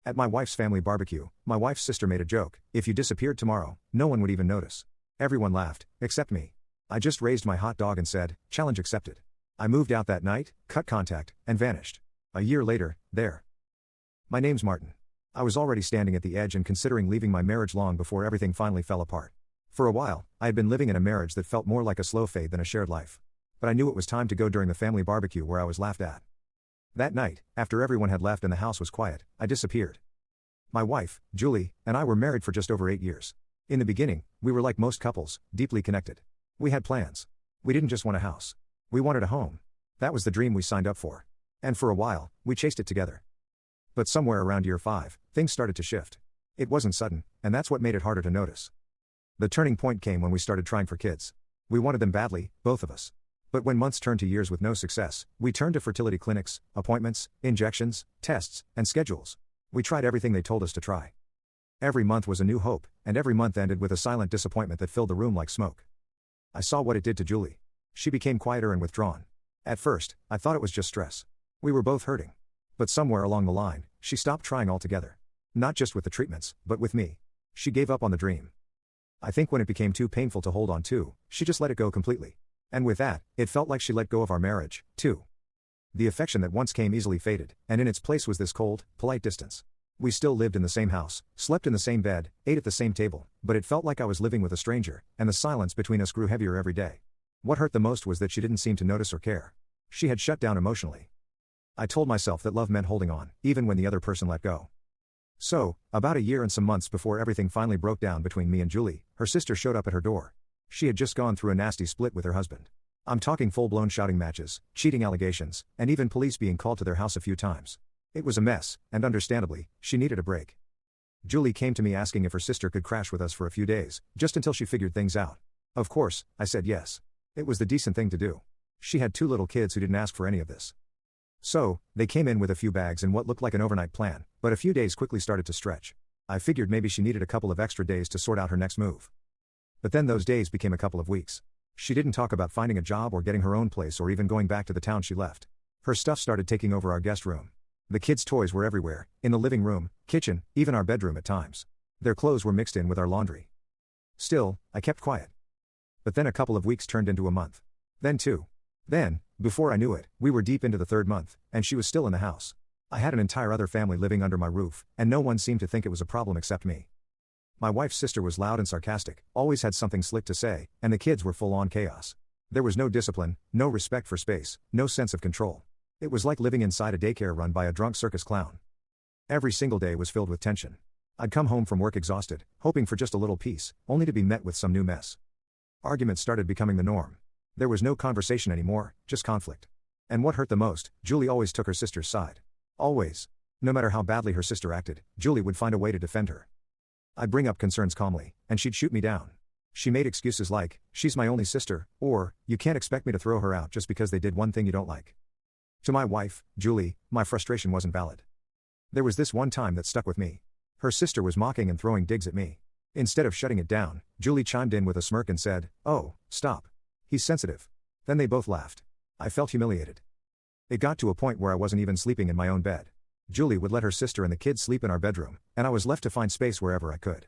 At my wife's family barbecue, my wife's sister made a joke: if you disappeared tomorrow, no one would even notice. Everyone laughed, except me. I just raised my hot dog and said, "Challenge accepted." I moved out that night, cut contact, and vanished. A year later, there. My name's Martin. I was already standing at the edge and considering leaving my marriage long before everything finally fell apart. For a while, I had been living in a marriage that felt more like a slow fade than a shared life. But I knew it was time to go during the family barbecue where I was laughed at. That night, after everyone had left and the house was quiet, I disappeared. My wife, Julie, and I were married for just over 8 years. In the beginning, we were like most couples, deeply connected. We had plans. We didn't just want a house. We wanted a home. That was the dream we signed up for. And for a while, we chased it together. But somewhere around year 5, things started to shift. It wasn't sudden, and that's what made it harder to notice. The turning point came when we started trying for kids. We wanted them badly, both of us. But when months turned to years with no success, we turned to fertility clinics, appointments, injections, tests, and schedules. We tried everything they told us to try. Every month was a new hope, and every month ended with a silent disappointment that filled the room like smoke. I saw what it did to Julie. She became quieter and withdrawn. At first, I thought it was just stress. We were both hurting. But somewhere along the line, she stopped trying altogether. Not just with the treatments, but with me. She gave up on the dream. I think when it became too painful to hold on to, she just let it go completely. And with that, it felt like she let go of our marriage, too. The affection that once came easily faded, and in its place was this cold, polite distance. We still lived in the same house, slept in the same bed, ate at the same table, but it felt like I was living with a stranger, and the silence between us grew heavier every day. What hurt the most was that she didn't seem to notice or care. She had shut down emotionally. I told myself that love meant holding on, even when the other person let go. So, about a year and some months before everything finally broke down between me and Julie, her sister showed up at her door. She had just gone through a nasty split with her husband. I'm talking full-blown shouting matches, cheating allegations, and even police being called to their house a few times. It was a mess, and understandably, she needed a break. Julie came to me asking if her sister could crash with us for a few days, just until she figured things out. Of course, I said yes. It was the decent thing to do. She had 2 little kids who didn't ask for any of this. So, they came in with a few bags and what looked like an overnight plan, but a few days quickly started to stretch. I figured maybe she needed a couple of extra days to sort out her next move. But then those days became a couple of weeks. She didn't talk about finding a job or getting her own place or even going back to the town she left. Her stuff started taking over our guest room. The kids' toys were everywhere, in the living room, kitchen, even our bedroom at times. Their clothes were mixed in with our laundry. Still, I kept quiet. But then a couple of weeks turned into a month. Then 2. Then, before I knew it, we were deep into the 3rd month, and she was still in the house. I had an entire other family living under my roof, and no one seemed to think it was a problem except me. My wife's sister was loud and sarcastic, always had something slick to say, and the kids were full-on chaos. There was no discipline, no respect for space, no sense of control. It was like living inside a daycare run by a drunk circus clown. Every single day was filled with tension. I'd come home from work exhausted, hoping for just a little peace, only to be met with some new mess. Arguments started becoming the norm. There was no conversation anymore, just conflict. And what hurt the most, Julie always took her sister's side. Always. No matter how badly her sister acted, Julie would find a way to defend her. I'd bring up concerns calmly, and she'd shoot me down. She made excuses like, "She's my only sister," or, "You can't expect me to throw her out just because they did one thing you don't like." To my wife, Julie, my frustration wasn't valid. There was this one time that stuck with me. Her sister was mocking and throwing digs at me. Instead of shutting it down, Julie chimed in with a smirk and said, "Oh, stop. He's sensitive." Then they both laughed. I felt humiliated. It got to a point where I wasn't even sleeping in my own bed. Julie would let her sister and the kids sleep in our bedroom, and I was left to find space wherever I could.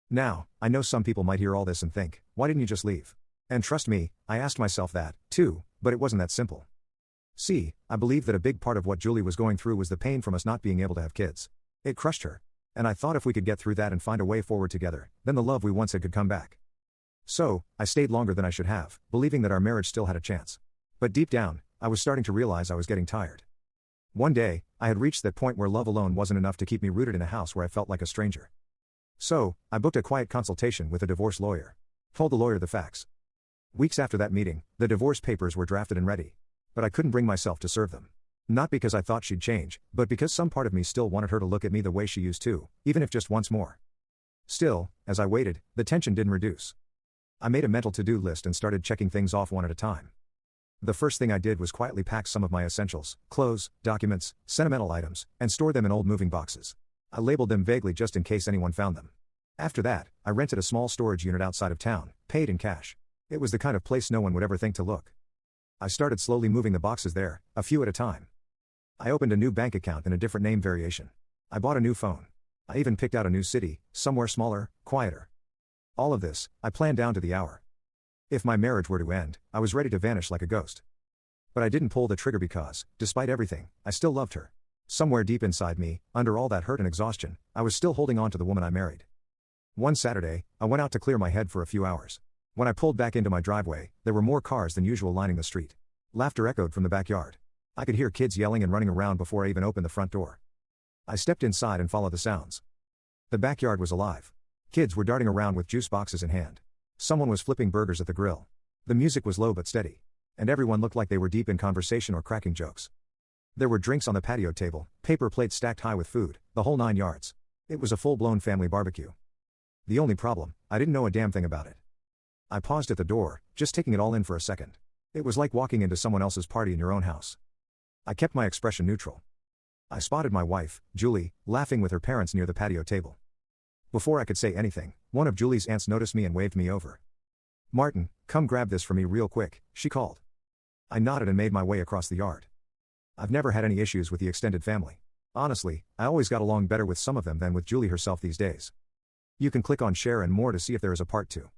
Now, I know some people might hear all this and think, why didn't you just leave? And trust me, I asked myself that, too, but it wasn't that simple. See, I believe that a big part of what Julie was going through was the pain from us not being able to have kids. It crushed her. And I thought if we could get through that and find a way forward together, then the love we once had could come back. So, I stayed longer than I should have, believing that our marriage still had a chance. But deep down, I was starting to realize I was getting tired. One day, I had reached that point where love alone wasn't enough to keep me rooted in a house where I felt like a stranger. So, I booked a quiet consultation with a divorce lawyer. Told the lawyer the facts. Weeks after that meeting, the divorce papers were drafted and ready. But I couldn't bring myself to serve them. Not because I thought she'd change, but because some part of me still wanted her to look at me the way she used to, even if just once more. Still, as I waited, the tension didn't reduce. I made a mental to-do list and started checking things off one at a time. The first thing I did was quietly pack some of my essentials, clothes, documents, sentimental items, and store them in old moving boxes. I labeled them vaguely just in case anyone found them. After that, I rented a small storage unit outside of town, paid in cash. It was the kind of place no one would ever think to look. I started slowly moving the boxes there, a few at a time. I opened a new bank account in a different name variation. I bought a new phone. I even picked out a new city, somewhere smaller, quieter. All of this, I planned down to the hour. If my marriage were to end, I was ready to vanish like a ghost. But I didn't pull the trigger because, despite everything, I still loved her. Somewhere deep inside me, under all that hurt and exhaustion, I was still holding on to the woman I married. One Saturday, I went out to clear my head for a few hours. When I pulled back into my driveway, there were more cars than usual lining the street. Laughter echoed from the backyard. I could hear kids yelling and running around before I even opened the front door. I stepped inside and followed the sounds. The backyard was alive. Kids were darting around with juice boxes in hand. Someone was flipping burgers at the grill. The music was low but steady. And everyone looked like they were deep in conversation or cracking jokes. There were drinks on the patio table, paper plates stacked high with food, the whole 9 yards. It was a full-blown family barbecue. The only problem, I didn't know a damn thing about it. I paused at the door, just taking it all in for a second. It was like walking into someone else's party in your own house. I kept my expression neutral. I spotted my wife, Julie, laughing with her parents near the patio table. Before I could say anything, one of Julie's aunts noticed me and waved me over. "Martin, come grab this for me real quick," she called. I nodded and made my way across the yard. I've never had any issues with the extended family. Honestly, I always got along better with some of them than with Julie herself these days. You can click on share and more to see if there is a part 2.